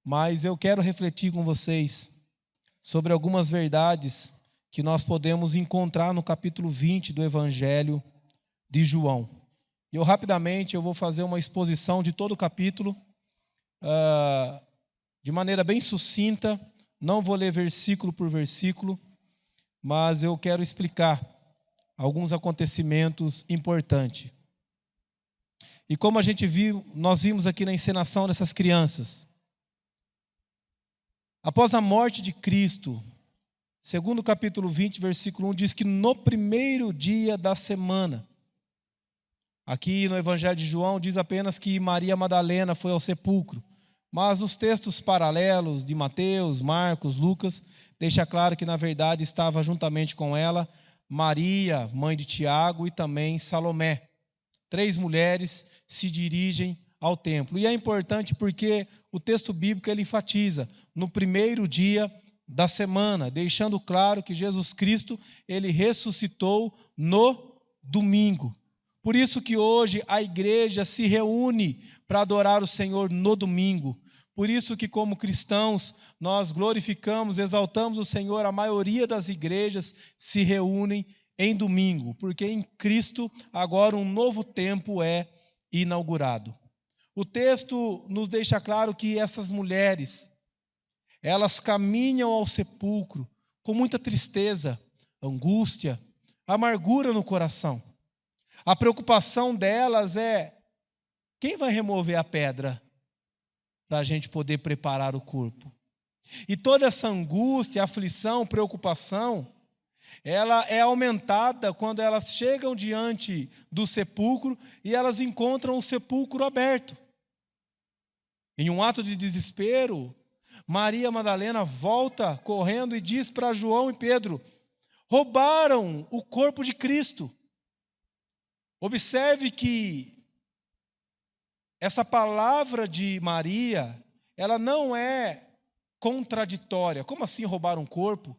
mas eu quero refletir com vocês sobre algumas verdades que nós podemos encontrar no capítulo 20 do Evangelho de João. Rapidamente vou fazer uma exposição de todo o capítulo, de maneira bem sucinta. Não vou ler versículo por versículo, mas eu quero explicar alguns acontecimentos importantes. E como a gente viu, nós vimos aqui na encenação dessas crianças, após a morte de Cristo, segundo o capítulo 20, versículo 1, diz que no primeiro dia da semana, aqui no Evangelho de João diz apenas que Maria Madalena foi ao sepulcro, mas os textos paralelos de Mateus, Marcos, Lucas, deixa claro que na verdade estava juntamente com ela Maria, mãe de Tiago, e também Salomé. 3 mulheres se dirigem ao templo. E é importante porque o texto bíblico ele enfatiza no primeiro dia da semana, deixando claro que Jesus Cristo ele ressuscitou no domingo. Por isso que hoje a igreja se reúne para adorar o Senhor no domingo. Por isso que como cristãos nós glorificamos, exaltamos o Senhor. A maioria das igrejas se reúnem em domingo, porque em Cristo agora um novo tempo é inaugurado. O texto nos deixa claro que essas mulheres, elas caminham ao sepulcro com muita tristeza, angústia, amargura no coração. A preocupação delas é: quem vai remover a pedra para a gente poder preparar o corpo? E toda essa angústia, aflição, preocupação, ela é aumentada quando elas chegam diante do sepulcro e elas encontram o sepulcro aberto. Em um ato de desespero, Maria Madalena volta correndo e diz para João e Pedro: roubaram o corpo de Cristo. Observe que essa palavra de Maria, ela não é contraditória. Como assim roubar um corpo?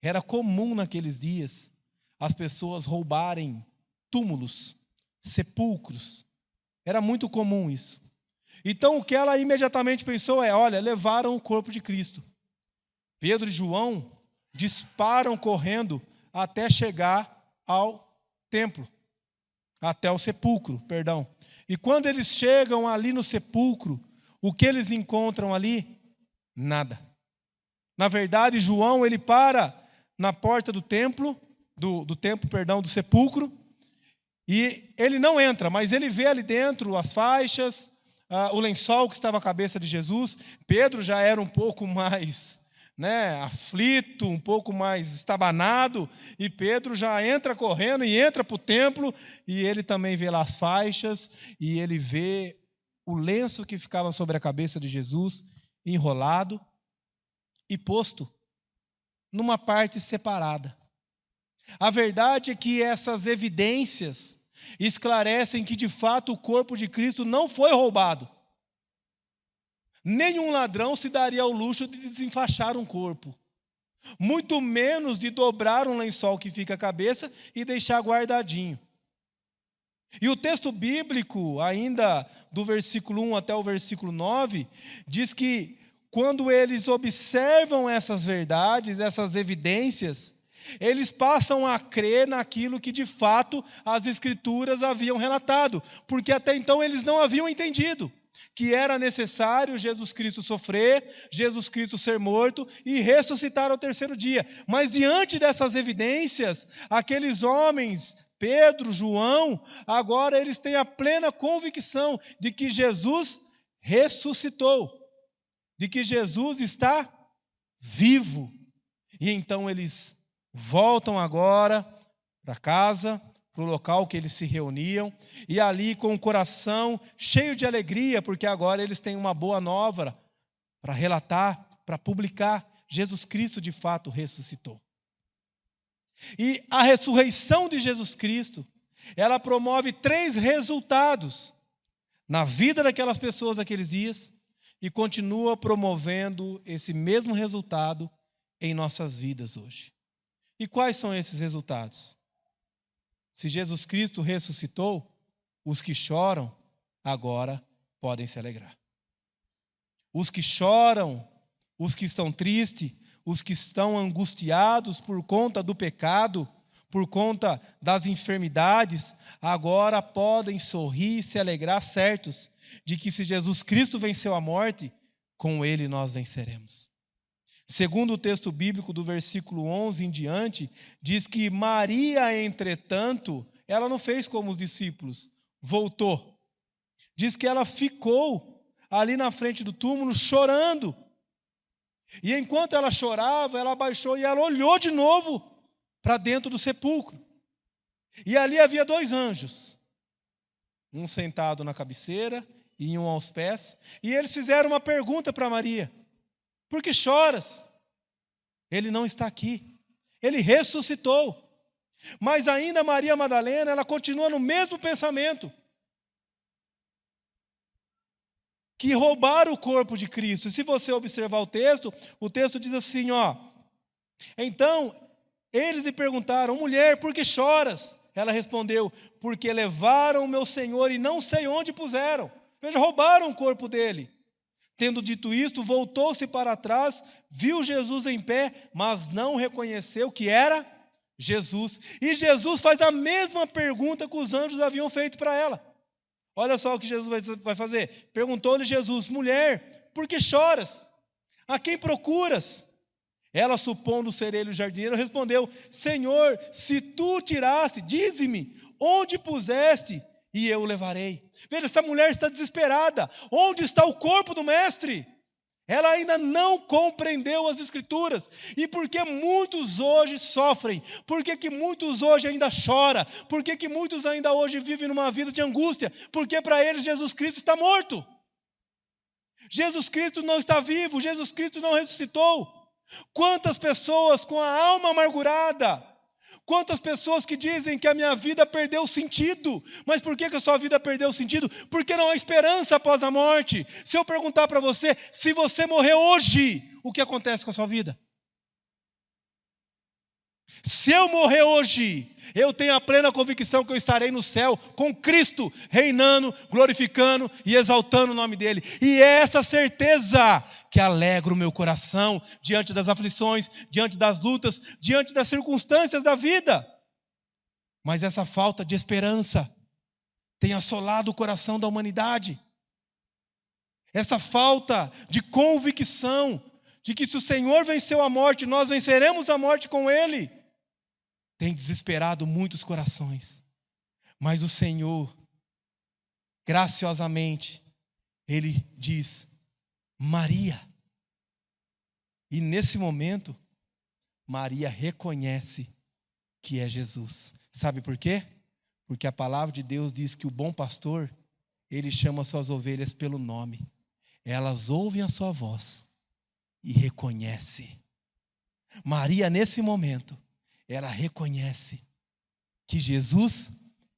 Era comum naqueles dias as pessoas roubarem túmulos, sepulcros. Era muito comum isso. Então o que ela imediatamente pensou é: olha, levaram o corpo de Cristo. Pedro e João disparam correndo até chegar ao templo, até o sepulcro, perdão. E quando eles chegam ali no sepulcro, o que eles encontram ali? Nada. Na verdade, João ele para na porta do templo, do sepulcro, e ele não entra, mas ele vê ali dentro as faixas, o lençol que estava à cabeça de Jesus. Pedro já era um pouco mais aflito, um pouco mais estabanado, e Pedro já entra correndo e entra para o templo, e ele também vê lá as faixas, e ele vê o lenço que ficava sobre a cabeça de Jesus, enrolado e posto numa parte separada. A verdade é que essas evidências esclarecem que de fato o corpo de Cristo não foi roubado. Nenhum ladrão se daria ao luxo de desenfaixar um corpo, muito menos de dobrar um lençol que fica à cabeça e deixar guardadinho. E o texto bíblico, ainda do versículo 1 até o versículo 9, diz que quando eles observam essas verdades, essas evidências, eles passam a crer naquilo que de fato as Escrituras haviam relatado, porque até então eles não haviam entendido que era necessário Jesus Cristo sofrer, Jesus Cristo ser morto e ressuscitar ao terceiro dia. Mas diante dessas evidências, aqueles homens, Pedro, João, agora eles têm a plena convicção de que Jesus ressuscitou, de que Jesus está vivo. E então eles voltam agora para casa, para o local que eles se reuniam, e ali com o coração cheio de alegria, porque agora eles têm uma boa nova para relatar, para publicar: Jesus Cristo de fato ressuscitou. E a ressurreição de Jesus Cristo, ela promove 3 resultados na vida daquelas pessoas daqueles dias, e continua promovendo esse mesmo resultado em nossas vidas hoje. E quais são esses resultados? Se Jesus Cristo ressuscitou, os que choram agora podem se alegrar. os que choram, os que estão tristes, os que estão angustiados por conta do pecado, por conta das enfermidades, agora podem sorrir e se alegrar, certos de que se Jesus Cristo venceu a morte, com Ele nós venceremos. Segundo o texto bíblico do versículo 11 em diante, diz que Maria, entretanto, ela não fez como os discípulos, voltou. Diz que ela ficou ali na frente do túmulo chorando. E enquanto ela chorava, ela abaixou e ela olhou de novo para dentro do sepulcro. E ali havia 2 anjos, um sentado na cabeceira e um aos pés. E eles fizeram uma pergunta para Maria: por que choras? Ele não está aqui, ele ressuscitou. Mas ainda Maria Madalena, ela continua no mesmo pensamento, que roubaram o corpo de Cristo. E se você observar o texto diz assim, então eles lhe perguntaram: mulher, por que choras? Ela respondeu: porque levaram o meu Senhor e não sei onde puseram. Veja, roubaram o corpo dele. Tendo dito isto, voltou-se para trás, viu Jesus em pé, mas não reconheceu que era Jesus. E Jesus faz a mesma pergunta que os anjos haviam feito para ela. Olha só o que Jesus vai fazer. Perguntou-lhe Jesus: mulher, por que choras? A quem procuras? Ela, supondo ser ele o jardineiro, respondeu: Senhor, se tu tiraste, dize-me, onde puseste, e eu o levarei. Veja, essa mulher está desesperada. Onde está o corpo do mestre? Ela ainda não compreendeu as Escrituras. E por que muitos hoje sofrem? Por que muitos hoje ainda choram? Por que muitos ainda hoje vivem numa vida de angústia? Porque para eles Jesus Cristo está morto. Jesus Cristo não está vivo. Jesus Cristo não ressuscitou. Quantas pessoas com a alma amargurada, quantas pessoas que dizem que a minha vida perdeu sentido. Mas por que a sua vida perdeu sentido? Porque não há esperança após a morte. Se eu perguntar para você, se você morrer hoje, o que acontece com a sua vida? Se eu morrer hoje, eu tenho a plena convicção que eu estarei no céu com Cristo, reinando, glorificando e exaltando o nome dEle. E é essa certeza que alegra o meu coração diante das aflições, diante das lutas, diante das circunstâncias da vida. Mas essa falta de esperança tem assolado o coração da humanidade. Essa falta de convicção de que se o Senhor venceu a morte, nós venceremos a morte com Ele, tem desesperado muitos corações. Mas o Senhor, graciosamente, Ele diz: Maria. E nesse momento, Maria reconhece que é Jesus. Sabe por quê? Porque a palavra de Deus diz que o bom pastor, ele chama suas ovelhas pelo nome. Elas ouvem a sua voz e reconhecem. Maria, nesse momento, ela reconhece que Jesus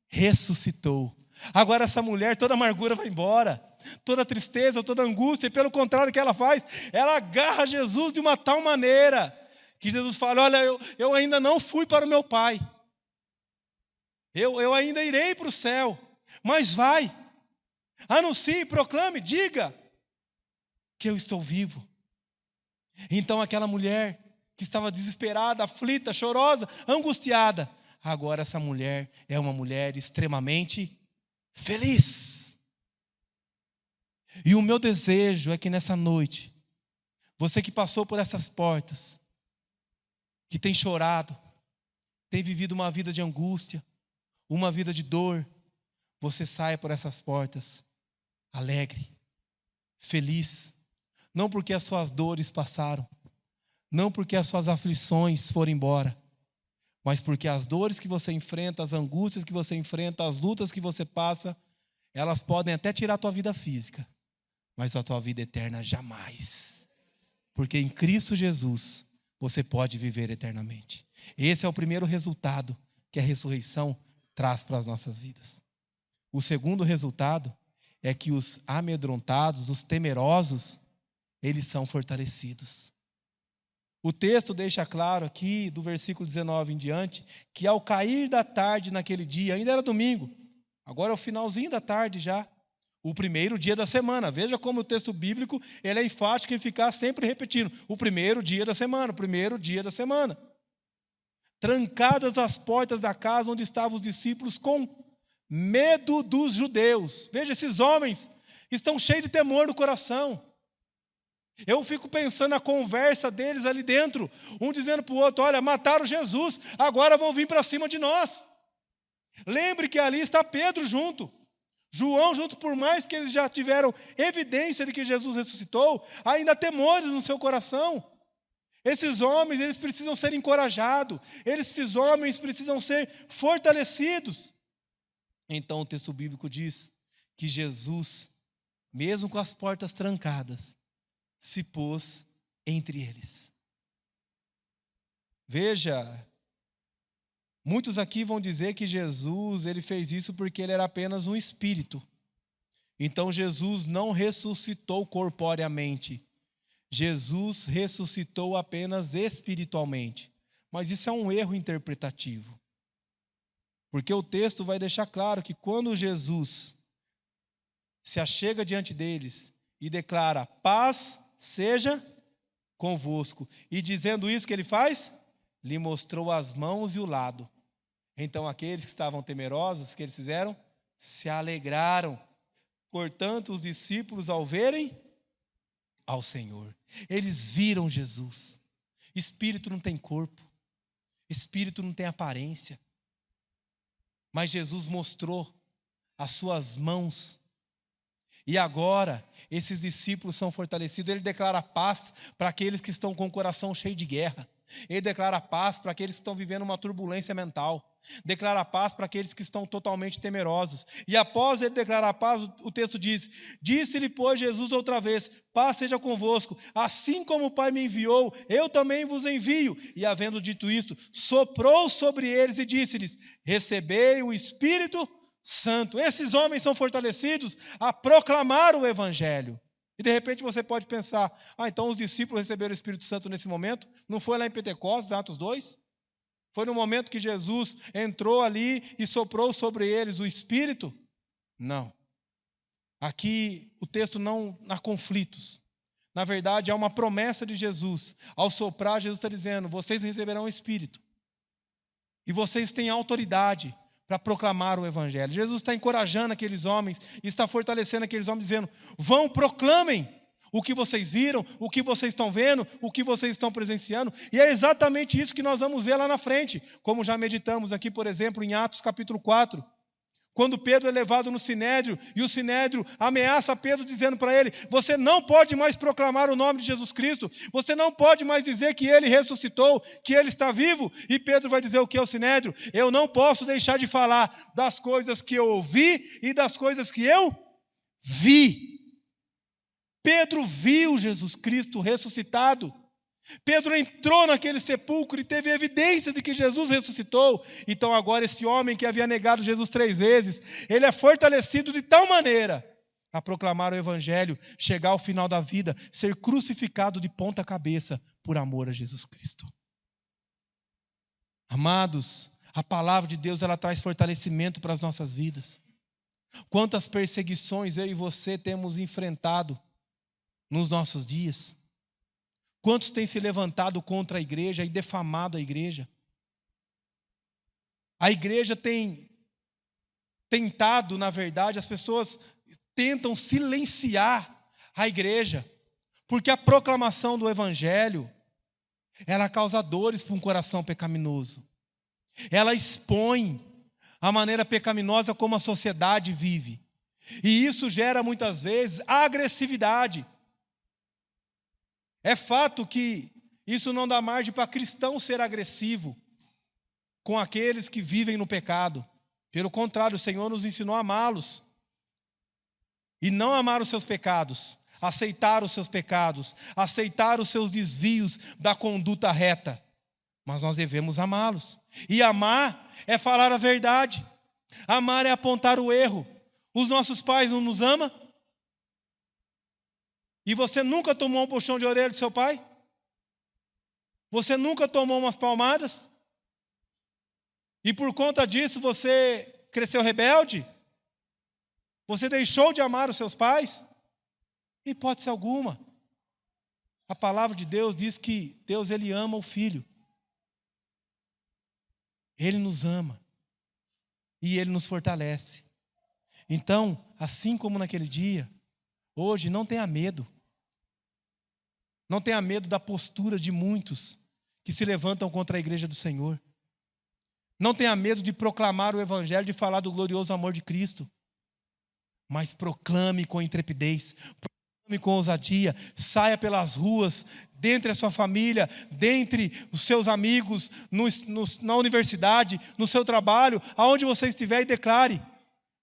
ressuscitou. Agora essa mulher, toda amargura vai embora, toda tristeza, toda angústia, e pelo contrário, o que ela faz? Ela agarra Jesus de uma tal maneira que Jesus fala: olha, eu ainda não fui para o meu Pai, eu ainda irei para o céu, mas vai, anuncie, proclame, diga que eu estou vivo. Então aquela mulher que estava desesperada, aflita, chorosa, angustiada, agora essa mulher é uma mulher extremamente feliz. E o meu desejo é que nessa noite, você que passou por essas portas, que tem chorado, tem vivido uma vida de angústia, uma vida de dor, você saia por essas portas alegre, feliz, não porque as suas dores passaram, não porque as suas aflições foram embora, mas porque as dores que você enfrenta, as angústias que você enfrenta, as lutas que você passa, elas podem até tirar a tua vida física, mas a tua vida eterna jamais. Porque em Cristo Jesus você pode viver eternamente. Esse é o primeiro resultado que a ressurreição traz para as nossas vidas. O segundo resultado é que os amedrontados, os temerosos, eles são fortalecidos. O texto deixa claro aqui, do versículo 19 em diante, que ao cair da tarde naquele dia, ainda era domingo, agora é o finalzinho da tarde já, O primeiro dia da semana. Veja como o texto bíblico ele é enfático em ficar sempre repetindo. O primeiro dia da semana, o primeiro dia da semana. Trancadas as portas da casa onde estavam os discípulos com medo dos judeus. Veja, esses homens estão cheios de temor no coração. Eu fico pensando na conversa deles ali dentro, um dizendo para o outro: olha, mataram Jesus, agora vão vir para cima de nós. Lembre que ali está Pedro junto, João junto, por mais que eles já tiveram evidência de que Jesus ressuscitou, ainda há temores no seu coração. Esses homens, eles precisam ser encorajados, esses homens precisam ser fortalecidos. Então o texto bíblico diz que Jesus, mesmo com as portas trancadas, se pôs entre eles. Veja, muitos aqui vão dizer que Jesus, ele fez isso porque ele era apenas um espírito. Então Jesus não ressuscitou corporeamente. Jesus ressuscitou apenas espiritualmente. Mas isso é um erro interpretativo. Porque o texto vai deixar claro que quando Jesus se achega diante deles e declara: paz seja convosco. E dizendo isso, que ele faz? Lhe mostrou as mãos e o lado. Então aqueles que estavam temerosos, o que eles fizeram? Se alegraram. Portanto, os discípulos, ao verem ao Senhor, eles viram Jesus. Espírito não tem corpo, espírito não tem aparência. Mas Jesus mostrou as suas mãos. E agora, esses discípulos são fortalecidos. Ele declara paz para aqueles que estão com o coração cheio de guerra. Ele declara paz para aqueles que estão vivendo uma turbulência mental. Declara paz para aqueles que estão totalmente temerosos. E após ele declarar paz, o texto diz: disse-lhe, pois, Jesus outra vez: paz seja convosco. Assim como o Pai me enviou, eu também vos envio. E havendo dito isto, soprou sobre eles e disse-lhes: recebei o Espírito Santo. Esses homens são fortalecidos a proclamar o Evangelho. E de repente você pode pensar: então os discípulos receberam o Espírito Santo nesse momento? Não foi lá em Pentecostes, Atos 2? Foi no momento que Jesus entrou ali e soprou sobre eles o Espírito? Não. Aqui o texto não há conflitos. Na verdade, há uma promessa de Jesus. Ao soprar, Jesus está dizendo: vocês receberão o Espírito. E vocês têm autoridade para proclamar o Evangelho. Jesus está encorajando aqueles homens, está fortalecendo aqueles homens, dizendo: vão, proclamem o que vocês viram, o que vocês estão vendo, o que vocês estão presenciando. E é exatamente isso que nós vamos ver lá na frente, como já meditamos aqui, por exemplo, em Atos capítulo 4. Quando Pedro é levado no Sinédrio, e o Sinédrio ameaça Pedro dizendo para ele: você não pode mais proclamar o nome de Jesus Cristo, você não pode mais dizer que ele ressuscitou, que ele está vivo. E Pedro vai dizer o que ao Sinédrio? Eu não posso deixar de falar das coisas que eu ouvi e das coisas que eu vi. Pedro viu Jesus Cristo ressuscitado. Pedro entrou naquele sepulcro e teve evidência de que Jesus ressuscitou. Então agora esse homem que havia negado Jesus 3 vezes, ele é fortalecido de tal maneira a proclamar o Evangelho, chegar ao final da vida, ser crucificado de ponta cabeça por amor a Jesus Cristo. Amados, a palavra de Deus, ela traz fortalecimento para as nossas vidas. Quantas perseguições eu e você temos enfrentado nos nossos dias? Quantos têm se levantado contra a igreja e defamado a igreja? A igreja tem tentado, na verdade, as pessoas tentam silenciar a igreja, porque a proclamação do Evangelho, ela causa dores para um coração pecaminoso. Ela expõe a maneira pecaminosa como a sociedade vive. E isso gera, muitas vezes, agressividade. É fato que isso não dá margem para cristão ser agressivo com aqueles que vivem no pecado. Pelo contrário, o Senhor nos ensinou a amá-los. E não amar os seus pecados, aceitar os seus pecados, aceitar os seus desvios da conduta reta. Mas nós devemos amá-los. E amar é falar a verdade. Amar é apontar o erro. Os nossos pais não nos amam? E você nunca tomou um puxão de orelha do seu pai? Você nunca tomou umas palmadas? E por conta disso você cresceu rebelde? Você deixou de amar os seus pais? Hipótese alguma. A palavra de Deus diz que Deus, Ele ama o Filho. Ele nos ama. E Ele nos fortalece. Então, assim como naquele dia, hoje não tenha medo. Não tenha medo da postura de muitos que se levantam contra a igreja do Senhor. Não tenha medo de proclamar o Evangelho, de falar do glorioso amor de Cristo. Mas proclame com intrepidez, proclame com ousadia, saia pelas ruas, dentre a sua família, dentre os seus amigos, na universidade, no seu trabalho, aonde você estiver, e declare: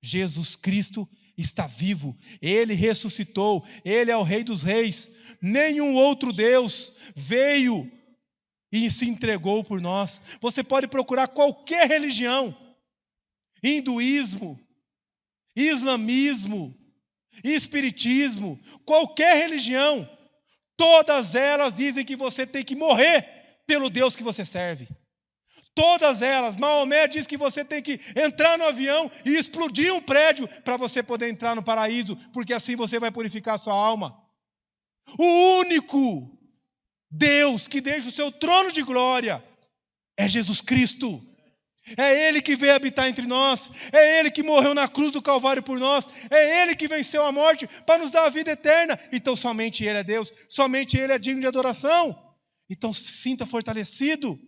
Jesus Cristo está vivo, Ele ressuscitou, Ele é o Rei dos Reis, nenhum outro Deus veio e se entregou por nós. Você pode procurar qualquer religião, hinduísmo, islamismo, espiritismo, qualquer religião, todas elas dizem que você tem que morrer pelo Deus que você serve. Todas elas. Maomé diz que você tem que entrar no avião e explodir um prédio para você poder entrar no paraíso, porque assim você vai purificar a sua alma. O único Deus que deixa o seu trono de glória é Jesus Cristo. É Ele que veio habitar entre nós, é Ele que morreu na cruz do Calvário por nós, é Ele que venceu a morte para nos dar a vida eterna. Então somente Ele é Deus, somente Ele é digno de adoração. Então se sinta fortalecido,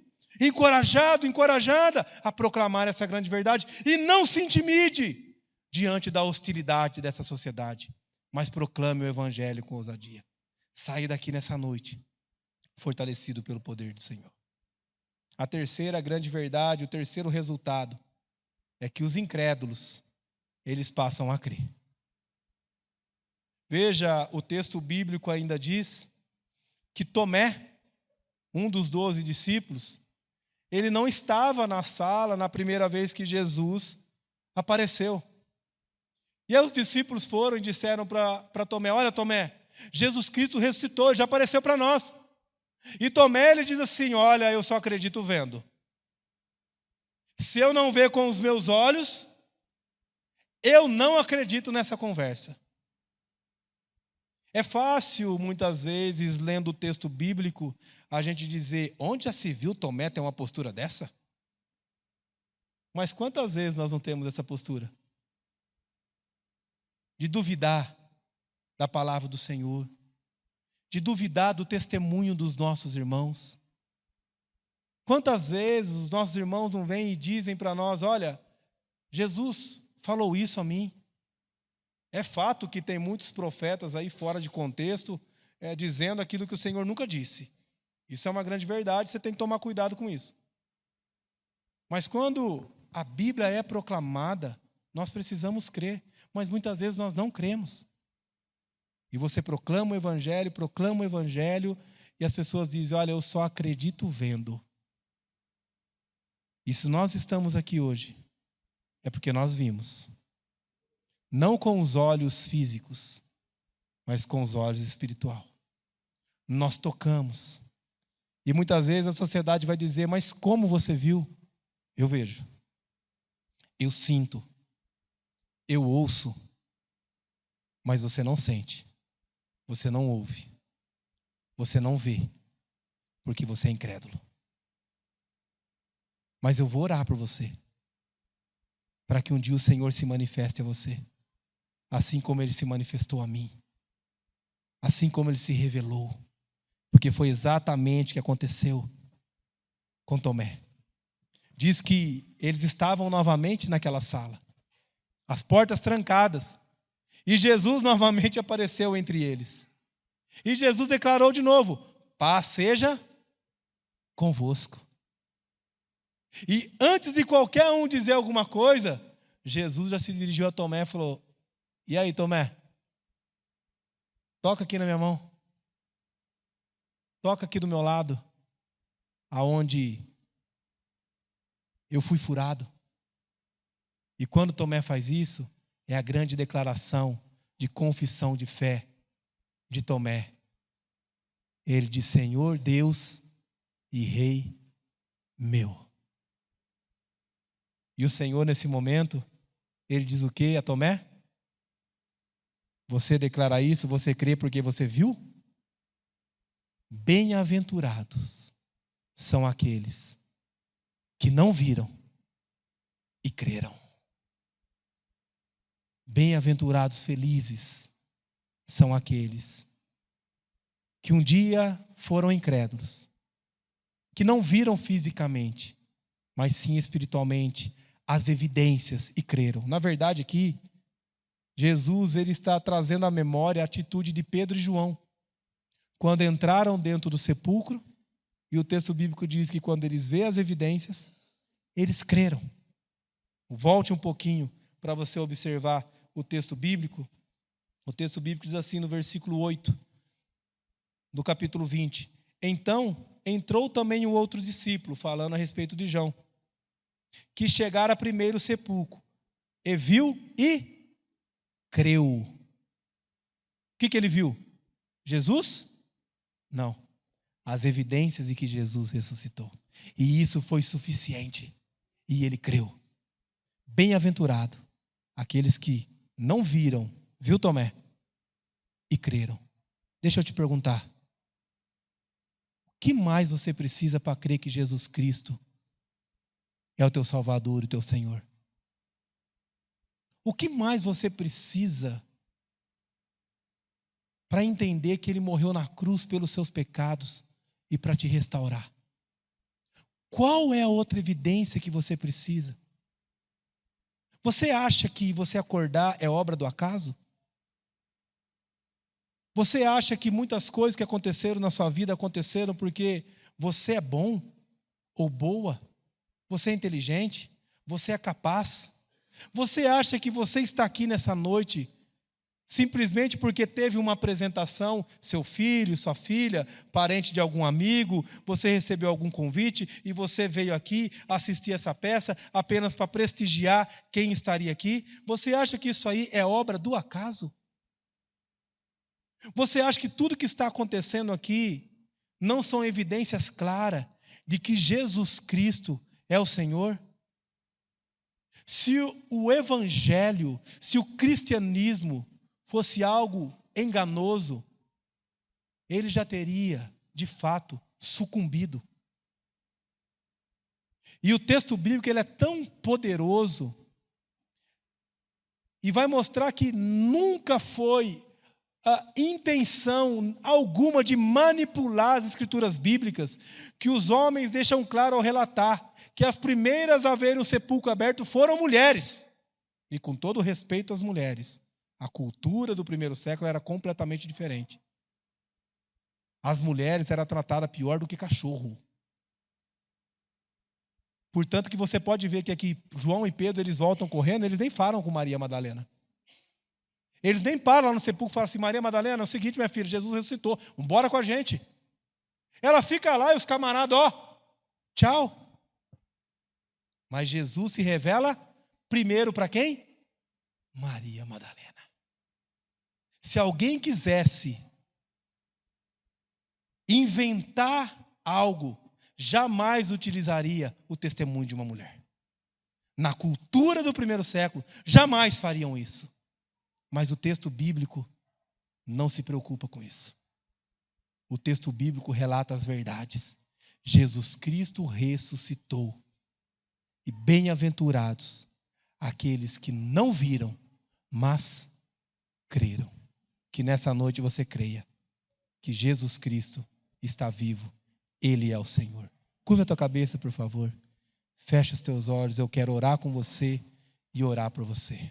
encorajado, encorajada a proclamar essa grande verdade, e não se intimide diante da hostilidade dessa sociedade, mas proclame o Evangelho com ousadia. Saia daqui nessa noite fortalecido pelo poder do Senhor. A terceira grande verdade, o terceiro resultado, é que os incrédulos, eles passam a crer. Veja, o texto bíblico ainda diz que Tomé, um dos 12 discípulos, ele não estava na sala na primeira vez que Jesus apareceu. E aí os discípulos foram e disseram para Tomé: olha, Tomé, Jesus Cristo ressuscitou, já apareceu para nós. E Tomé, ele diz assim: olha, eu só acredito vendo. Se eu não ver com os meus olhos, eu não acredito nessa conversa. É fácil, muitas vezes, lendo o texto bíblico, a gente dizer: onde já se viu Tomé ter uma postura dessa? Mas quantas vezes nós não temos essa postura? De duvidar da palavra do Senhor, de duvidar do testemunho dos nossos irmãos. Quantas vezes os nossos irmãos não vêm e dizem para nós: olha, Jesus falou isso a mim. É fato que tem muitos profetas aí fora de contexto, dizendo aquilo que o Senhor nunca disse. Isso é uma grande verdade, você tem que tomar cuidado com isso. Mas quando a Bíblia é proclamada, nós precisamos crer, mas muitas vezes nós não cremos. E você proclama o Evangelho, e as pessoas dizem: olha, eu só acredito vendo. E se nós estamos aqui hoje, é porque nós vimos. Não com os olhos físicos, mas com os olhos espirituais. Nós tocamos. E muitas vezes a sociedade vai dizer: mas como você viu? Eu vejo. Eu sinto. Eu ouço. Mas você não sente. Você não ouve. Você não vê. Porque você é incrédulo. Mas eu vou orar por você, para que um dia o Senhor se manifeste a você, assim como Ele se manifestou a mim, assim como Ele se revelou, porque foi exatamente o que aconteceu com Tomé. Diz que eles estavam novamente naquela sala, as portas trancadas, e Jesus novamente apareceu entre eles. E Jesus declarou de novo: paz seja convosco. E antes de qualquer um dizer alguma coisa, Jesus já se dirigiu a Tomé e falou: e aí, Tomé? Toca aqui na minha mão. Toca aqui do meu lado, aonde eu fui furado. E quando Tomé faz isso, é a grande declaração de confissão de fé de Tomé. Ele diz: Senhor Deus e Rei meu. E o Senhor, nesse momento, Ele diz o quê a Tomé? Você declara isso? Você crê porque você viu? Bem-aventurados são aqueles que não viram e creram. Bem-aventurados, felizes são aqueles que um dia foram incrédulos, que não viram fisicamente, mas sim espiritualmente as evidências e creram. Na verdade aqui, Jesus ele está trazendo à memória a atitude de Pedro e João, quando entraram dentro do sepulcro, e o texto bíblico diz que quando eles vêem as evidências, eles creram. Volte um pouquinho para você observar o texto bíblico. O texto bíblico diz assim no versículo 8, do capítulo 20. Então, entrou também um outro discípulo, falando a respeito de João, que chegara primeiro ao sepulcro, e viu e creu. O que ele viu? Jesus? Não. As evidências de que Jesus ressuscitou. E isso foi suficiente. E ele creu. Bem-aventurado aqueles que não viram, viu, Tomé? E creram. Deixa eu te perguntar. O que mais você precisa para crer que Jesus Cristo é o teu Salvador e o teu Senhor? O que mais você precisa para entender que Ele morreu na cruz pelos seus pecados e para te restaurar? Qual é a outra evidência que você precisa? Você acha que você acordar é obra do acaso? Você acha que muitas coisas que aconteceram na sua vida aconteceram porque você é bom ou boa? Você é inteligente? Você é capaz? Você acha que você está aqui nessa noite simplesmente porque teve uma apresentação, seu filho, sua filha, parente de algum amigo, você recebeu algum convite e você veio aqui assistir essa peça apenas para prestigiar quem estaria aqui? Você acha que isso aí é obra do acaso? Você acha que tudo que está acontecendo aqui não são evidências claras de que Jesus Cristo é o Senhor? Se o evangelho, se o cristianismo fosse algo enganoso, ele já teria, de fato, sucumbido. E o texto bíblico ele é tão poderoso e vai mostrar que nunca foi a intenção alguma de manipular as escrituras bíblicas, que os homens deixam claro ao relatar que as primeiras a verem o sepulcro aberto foram mulheres. E com todo respeito às mulheres, a cultura do primeiro século era completamente diferente. As mulheres eram tratadas pior do que cachorro. Portanto que você pode ver que aqui João e Pedro eles voltam correndo, eles nem falam com Maria Madalena. Eles nem param lá no sepulcro e falam assim: Maria Madalena, é o seguinte, minha filha, Jesus ressuscitou, bora com a gente. Ela fica lá e os camaradas, tchau. Mas Jesus se revela primeiro para quem? Maria Madalena. Se alguém quisesse inventar algo, jamais utilizaria o testemunho de uma mulher. Na cultura do primeiro século, jamais fariam isso. Mas o texto bíblico não se preocupa com isso. O texto bíblico relata as verdades. Jesus Cristo ressuscitou. E bem-aventurados aqueles que não viram, mas creram. Que nessa noite você creia que Jesus Cristo está vivo. Ele é o Senhor. Curva a tua cabeça, por favor. Fecha os teus olhos. Eu quero orar com você e orar por você.